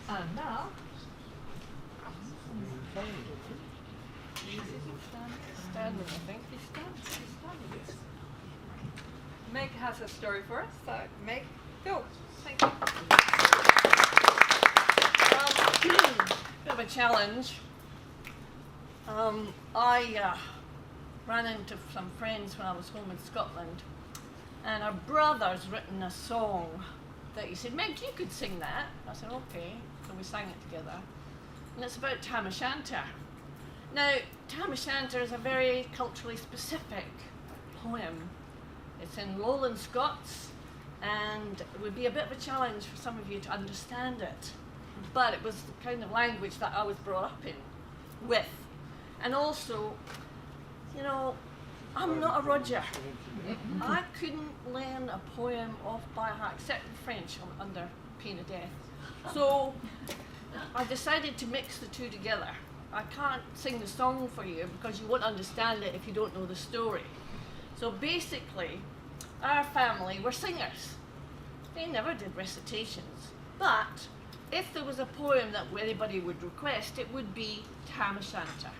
And now, standing, I think. He's standing. Meg has a story for us. So, Meg, go. Thank you. Bit of a challenge. I ran into some friends when I was home in Scotland, and our brother's written a song that he said, Meg, you could sing that. I said, okay. So we sang it together. And it's about Tam O'Shanter. Now, Tam O'Shanter is a very culturally specific poem. It's in Lowland Scots, and it would be a bit of a challenge for some of you to understand it. But it was the kind of language that I was brought up in with. And also, you know, I'm not a Roger. I couldn't learn a poem off by heart, except in French under pain of death. So I decided to mix the two together. I can't sing the song for you because you won't understand it if you don't know the story. So basically, our family were singers. They never did recitations. But if there was a poem that anybody would request, it would be Tam O'Shanter.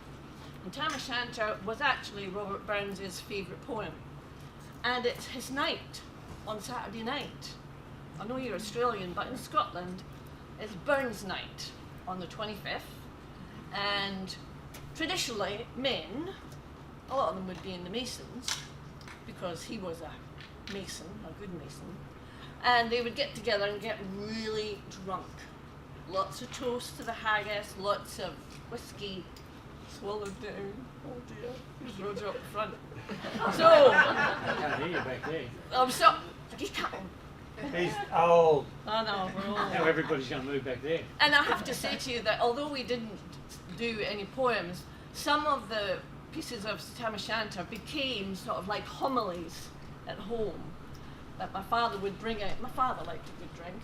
And Tam O'Shanter was actually Robert Burns' favourite poem. And it's his night on Saturday night. I know you're Australian, but in Scotland, it's Burns' night on the 25th. And traditionally, men, a lot of them would be in the Masons, because he was a Mason, a good Mason, and they would get together and get really drunk. Lots of toasts to the haggis, lots of whiskey swallowed down. Oh dear, here's Roger up the front. So, I can't hear you back there. I'm so, he can't. He's old. I know, we're all. Now everybody's going to move back there. And I have to say to you that although we didn't do any poems, some of the pieces of Tam O'Shanter became sort of like homilies at home that my father would bring out. My father liked a good drink,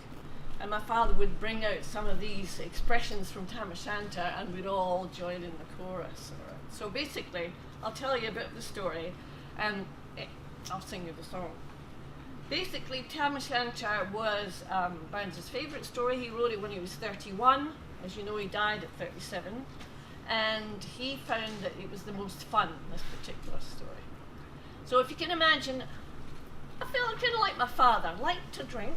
and my father would bring out some of these expressions from Tam O'Shanter, and we'd all join in the chorus. So basically, I'll tell you a bit of the story, and I'll sing you the song. Basically, Tam O'Shanter was Burns' favourite story. He wrote it when he was 31. As you know, he died at 37. And he found that it was the most fun, this particular story. So if you can imagine, I feel kind of like my father, liked to drink.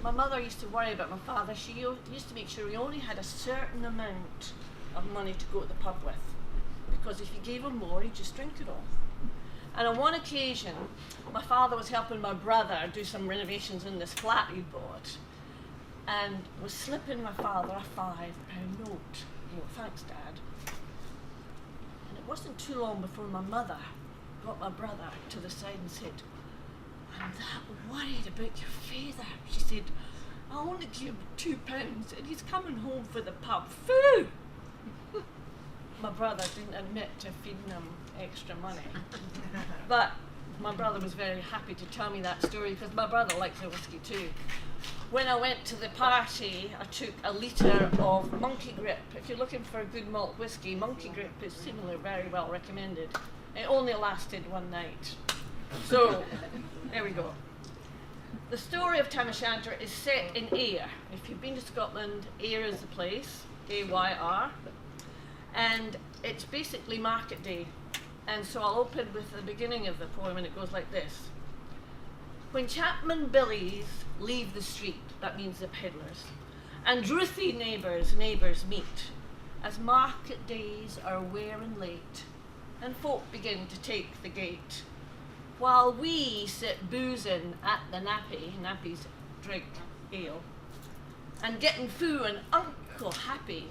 My mother used to worry about my father. She used to make sure he only had a certain amount of money to go to the pub with, because if you gave him more, he'd just drink it all. And on one occasion, my father was helping my brother do some renovations in this flat he bought, and was slipping my father a £5 note. Oh, thanks, Dad. And it wasn't too long before my mother got my brother to the side and said, I'm that worried about your father. She said, I only gave him £2 and he's coming home for the pub. Foo! My brother didn't admit to feeding him extra money. But my brother was very happy to tell me that story because my brother likes the whiskey too. When I went to the party, I took a litre of Monkey Grip. If you're looking for a good malt whiskey, Monkey Grip is similar, very well recommended. It only lasted one night. So, there we go. The story of Tam O'Shanter is set in Ayr. If you've been to Scotland, Ayr is the place, A-Y-R. And it's basically market day. And so I'll open with the beginning of the poem, and it goes like this. When Chapman Billies leave the street, that means the peddlers, and Ruthie neighbours meet, as market days are wearing late, and folk begin to take the gate, while we sit boozing at the nappies drink ale, and getting foo and uncle happy.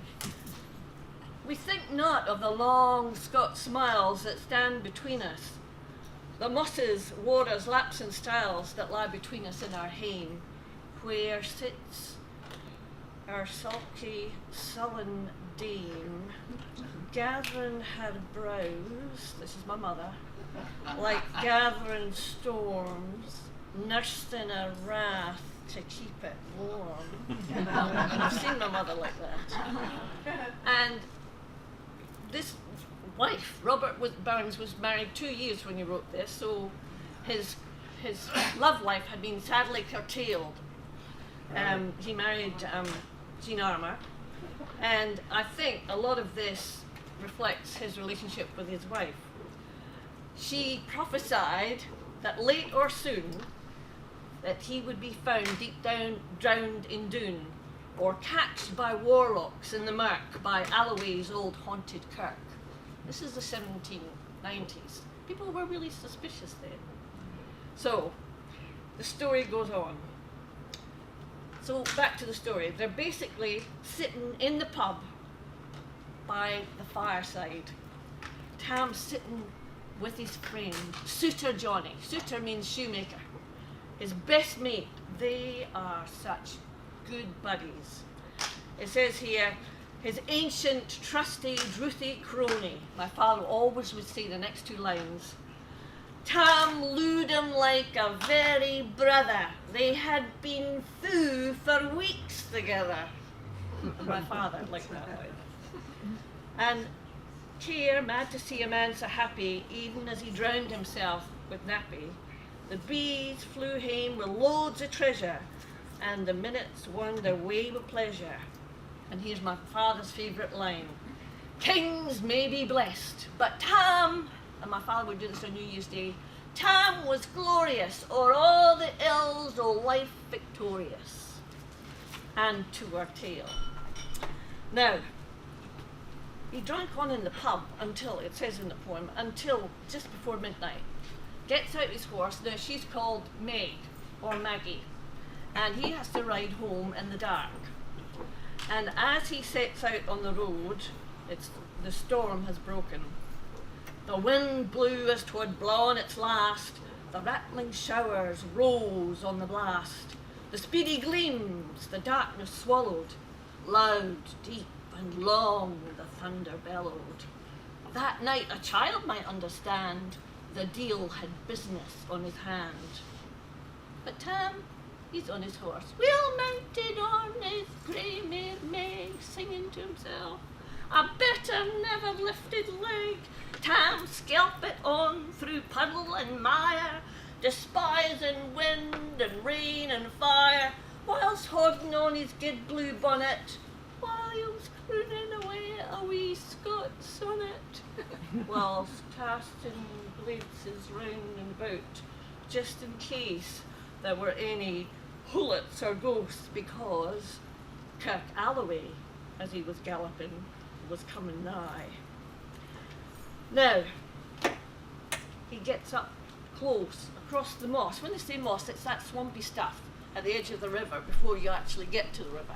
We think not of the long Scots smiles that stand between us, the mosses, waters, laps and stiles that lie between us in our hame, where sits our sulky, sullen dame, gathering her brows, this is my mother, like gathering storms, nursed in a wrath to keep it warm. I've seen my mother like that. And this wife, Robert Burns, was married 2 years when he wrote this, so his love life had been sadly curtailed. He married jean armour, and I think a lot of this reflects his relationship with his wife. She prophesied that late or soon that he would be found deep down drowned in Doon, or catched by warlocks in the murk by Alloway's old haunted kirk. This is the 1790s. People were really suspicious then. So, the story goes on. So, back to the story. They're basically sitting in the pub by the fireside. Tam's sitting with his friend, Suitor Johnny. Suitor means shoemaker. His best mate. They are such good buddies. It says here, his ancient, trusty, druthy crony. My father always would say the next two lines. Tam looed him like a very brother. They had been through for weeks together. My father liked that line. And Cheer, mad to see a man so happy, even as he drowned himself with nappy. The bees flew hame with loads of treasure, and the minutes wound their way with pleasure. And here's my father's favourite line. Kings may be blessed, but Tam, and my father would do this on New Year's Day, Tam was glorious, o'er all the ills o' life victorious. And to our tale. Now, he drank on in the pub until, it says in the poem, until just before midnight. Gets out his horse, now she's called Meg, or Maggie, and he has to ride home in the dark. And as he sets out on the road, the storm has broken. The wind blew as 'twould blaw on its last, the rattling showers rose on the blast, the speedy gleams the darkness swallowed, loud, deep, and long the thunder bellowed. That night a child might understand, the deil had business on his hand. But Tam, he's on his horse, well mounted on his grey mare Meg, singing to himself, a better never lifted leg. Tam skelpit on through puddle and mire, despising wind and rain and fire, whilst holding on his good blue bonnet, whilst crooning away a wee Scots sonnet, whilst casting glances round and about, just in case there were any hullets or ghosts, because Kirk Alloway, as he was galloping, was coming nigh. Now, he gets up close across the moss. When they say moss, it's that swampy stuff at the edge of the river before you actually get to the river.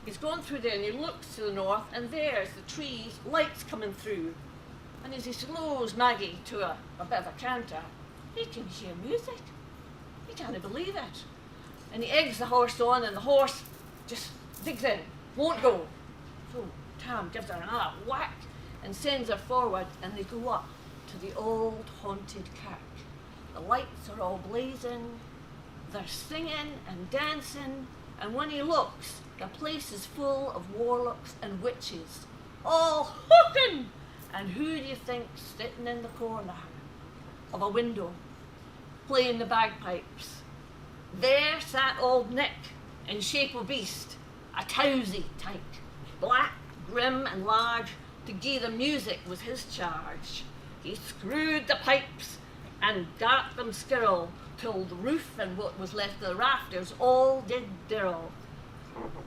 He's gone through there and he looks to the north, and there's the trees, lights coming through. And as he slows Maggie to a bit of a canter, he can hear music. He can't believe it. And he eggs the horse on, and the horse just digs in, won't go. So Tam gives her another whack and sends her forward, and they go up to the old haunted kirk. The lights are all blazing, they're singing and dancing, and when he looks, the place is full of warlocks and witches, all hooking. And who do you think's sitting in the corner of a window, playing the bagpipes? There sat old Nick, in shape of beast, a towsy tyke, black, grim and large, to gie the music was his charge. He screwed the pipes and dart them skirl, till the roof and what was left of the rafters all did dirl.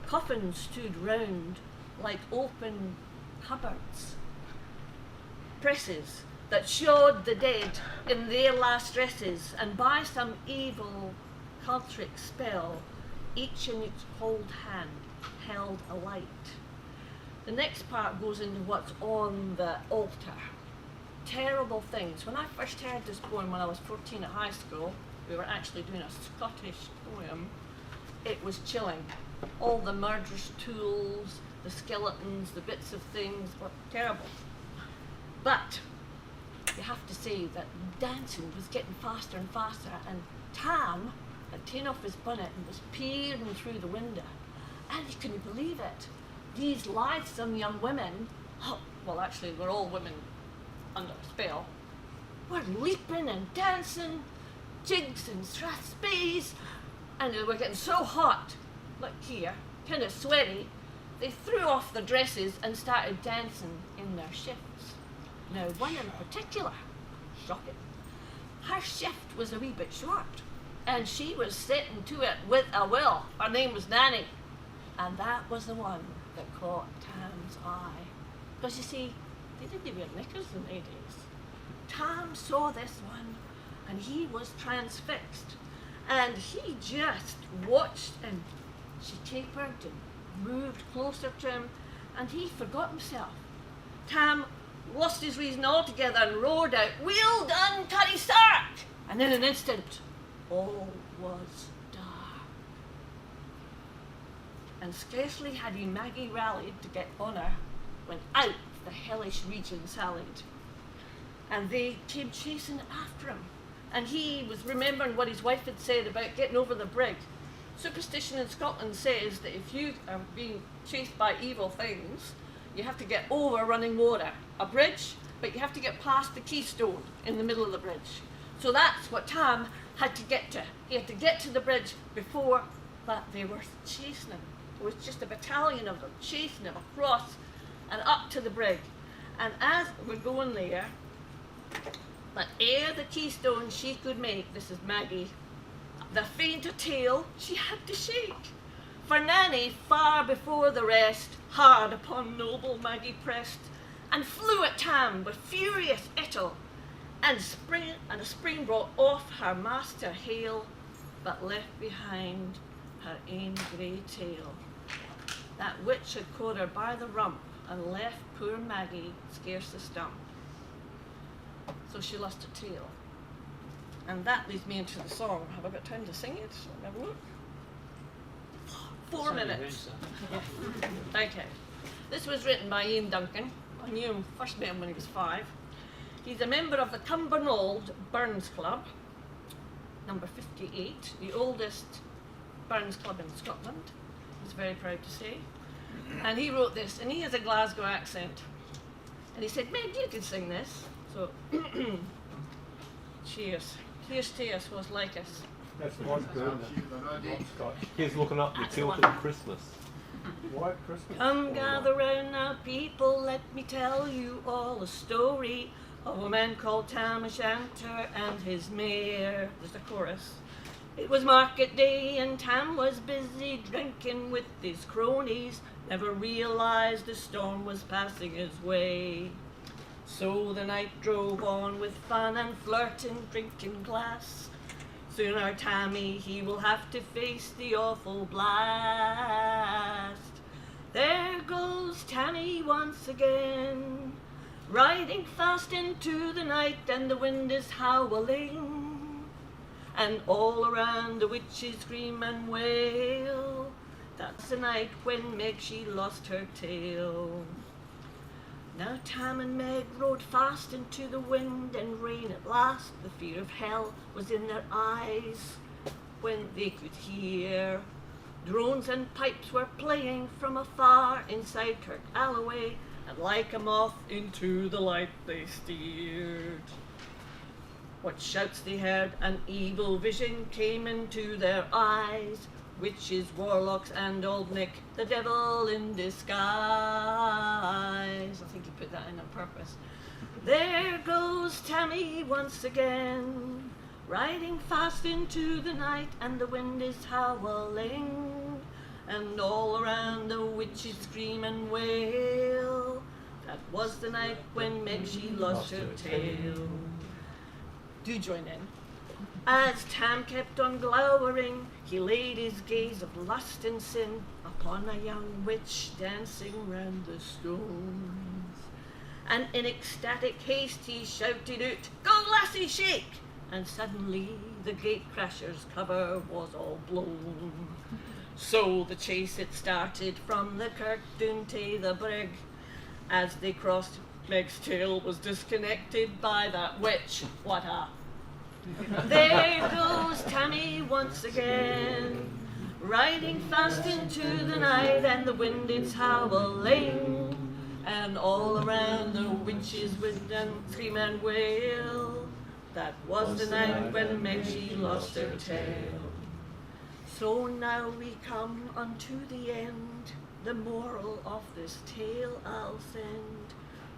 Coffins stood round like open cupboards, presses that showed the dead in their last dresses, and by some evil cultric spell, each in its cold hand held a light. The next part goes into what's on the altar. Terrible things. When I first heard this poem when I was 14 at high school, we were actually doing a Scottish poem, it was chilling. All the murderous tools, the skeletons, the bits of things were terrible. But you have to say that dancing was getting faster and faster, and Tam had taken off his bonnet and was peering through the window, and he couldn't believe it. These lithesome young women, well actually we're all women under a spell, were leaping and dancing, jigs and strathspeys, and they were getting so hot, like here, kind of sweaty, they threw off their dresses and started dancing in their shifts. Now, one in particular, shocking, her shift was a wee bit short, and she was setting to it with a will. Her name was Nanny, and that was the one that caught Tam's eye. Because you see, they didn't wear knickers in the 80s. Tam saw this one, and he was transfixed, and he just watched, and she tapered and moved closer to him, and he forgot himself. Tam lost his reason altogether and roared out, "Well done, Tutty Stark!" And in an instant, all was dark. And scarcely had he Maggie rallied to get on her, when out the hellish region sallied. And they came chasing after him. And he was remembering what his wife had said about getting over the brig. Superstition in Scotland says that if you are being chased by evil things, you have to get over running water, a bridge, but you have to get past the keystone in the middle of the bridge. So that's what Tam had to get to. He had to get to the bridge before that they were chasing him. It was just a battalion of them chasing him across and up to the brig. And as we're going there, but ere the keystone she could make, this is Maggie, the fainter tail she had to shake. For Nanny, far before the rest, hard upon noble Maggie pressed, and flew at Tam with furious ettle, and a spring brought off her master hale, but left behind her ain grey tail. That witch had caught her by the rump, and left poor Maggie scarce a stump. So she lost her tail. And that leads me into the song. Have I got time to sing it? Let me have a look. 4 minutes. Okay. This was written by Ian Duncan. I knew him, first met him when he was 5. He's a member of the Cumbernauld Burns Club, number 58, the oldest Burns Club in Scotland. He's very proud to say. And he wrote this, and he has a Glasgow accent. And he said, "Meg, you can sing this." So, cheers. Here's to us was like us. That's the one good. Scotch. He's looking up the That's the tilted one. Christmas. White Christmas. Come gather round now, people, let me tell you all a story of a man called Tam O'Shanter and his mare. There's the chorus. It was market day and Tam was busy drinking with his cronies, never realised the storm was passing his way. So the night drove on with fun and flirting, drinking glass. Soon our Tammy, he will have to face the awful blast. There goes Tammy once again, riding fast into the night, and the wind is howling, and all around the witches scream and wail. That's the night when Meg, she lost her tail. Now Tam and Meg rode fast into the wind and rain at last. The fear of hell was in their eyes when they could hear drones and pipes were playing from afar inside Kirk Alloway, and like a moth into the light they steered. What shouts they heard, an evil vision came into their eyes. Witches, warlocks, and old Nick, the devil in disguise. I think he put that in on purpose. There goes Tammy once again, riding fast into the night, and the wind is howling, and all around the witches scream and wail. That was the night when Meg, she lost her tail. Do join in. As Tam kept on glowering, he laid his gaze of lust and sin upon a young witch dancing round the stones. And in ecstatic haste he shouted out, "Go lassie, shake!" And suddenly the gatecrasher's cover was all blown. So the chase it started from the kirk down to the brig. As they crossed, Meg's tail was disconnected by that witch. What a... There goes Tammy once again, riding fast into the night, and the wind is howling, and all around the witches wind and scream and wail. That was the night when Meg, she lost her tail. So now we come unto the end, the the moral of this tale I'll send.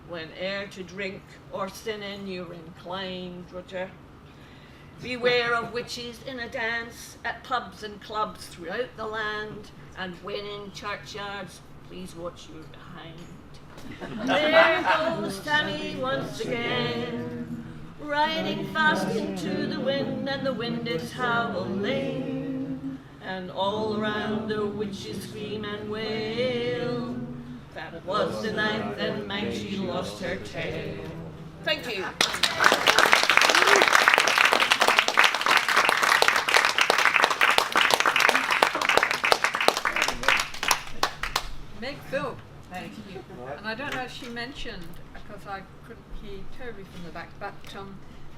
Whene'er to drink or sinning you're inclined, Roger, beware of witches in a dance at pubs and clubs throughout the land, and when in churchyards, please watch your behind. There goes Tammy once again, riding fast into the wind, and the wind is howling, and all around the witches scream and wail. That was the night that Meg she lost her tail. Thank you. Meg PHILP, thank you. And I don't know if she mentioned, because I couldn't hear terribly from the back, but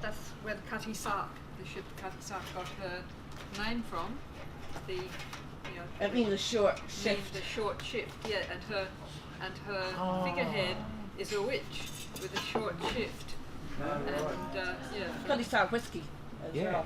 that's where the Cutty Sark, the ship Cutty Sark, got her name from. The I mean the short shift. The short shift, yeah, and her figurehead is a witch with a short shift. And yeah. Cutty Sark whiskey as well. Yeah.